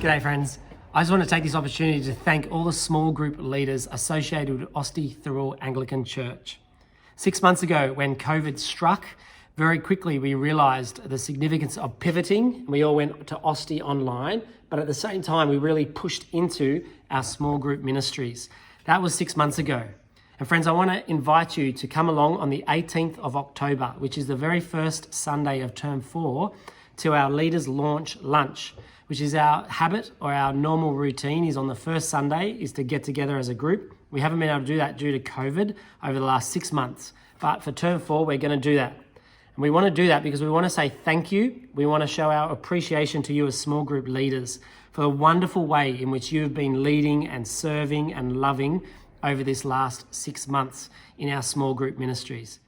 G'day friends. I just want to take this opportunity to thank all the small group leaders associated with Osti Thirroul Anglican Church. 6 months ago, when COVID struck, very quickly we realised the significance of pivoting. We all went to Osti online, but at the same time we really pushed into our small group ministries. That was 6 months ago. And friends, I want to invite you to come along on the 18th of October, which is the very first Sunday of term 4, to our Leaders Launch lunch, which is our habit or our normal routine is on the first Sunday is to get together as a group. We haven't been able to do that due to COVID over the last 6 months, but for term 4, we're going to do that. And we want to do that because we want to say thank you. We want to show our appreciation to you as small group leaders for the wonderful way in which you've been leading and serving and loving over this last 6 months in our small group ministries.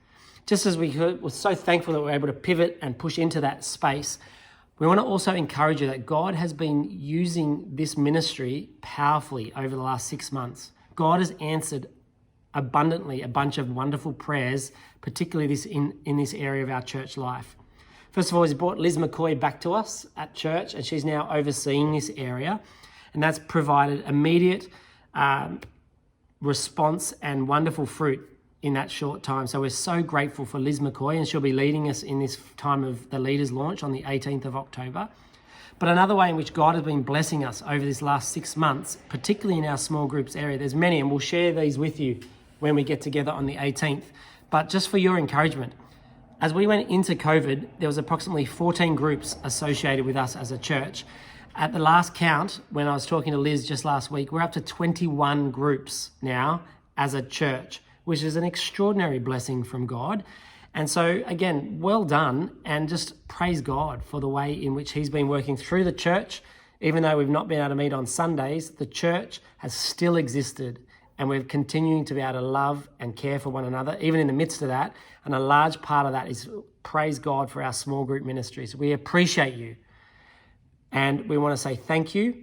Just as we're so thankful that we're able to pivot and push into that space, we want to also encourage you that God has been using this ministry powerfully over the last 6 months. God has answered abundantly a bunch of wonderful prayers, particularly in this area of our church life. First of all, He's brought Liz McCoy back to us at church, and she's now overseeing this area, and that's provided immediate response and wonderful fruit in that short time. So we're so grateful for Liz McCoy, and she'll be leading us in this time of the Leaders Launch on the 18th of October. But another way in which God has been blessing us over this last 6 months, particularly in our small groups area, there's many, and we'll share these with you when we get together on the 18th. But just for your encouragement, as we went into COVID, there was approximately 14 groups associated with us as a church. At the last count, when I was talking to Liz just last week, we're up to 21 groups now as a church, which is an extraordinary blessing from God. And so again, well done, and just praise God for the way in which He's been working through the church. Even though we've not been able to meet on Sundays, the church has still existed, and we're continuing to be able to love and care for one another, even in the midst of that. And a large part of that is praise God for our small group ministries. We appreciate you. And we want to say thank you.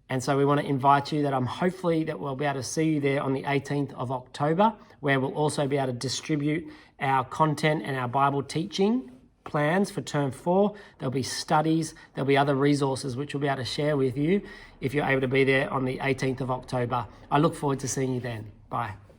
And so we want to invite you that hopefully that we'll be able to see you there on the 18th of October, where we'll also be able to distribute our content and our Bible teaching plans for term 4. There'll be studies, there'll be other resources which we'll be able to share with you if you're able to be there on the 18th of October. I look forward to seeing you then. Bye.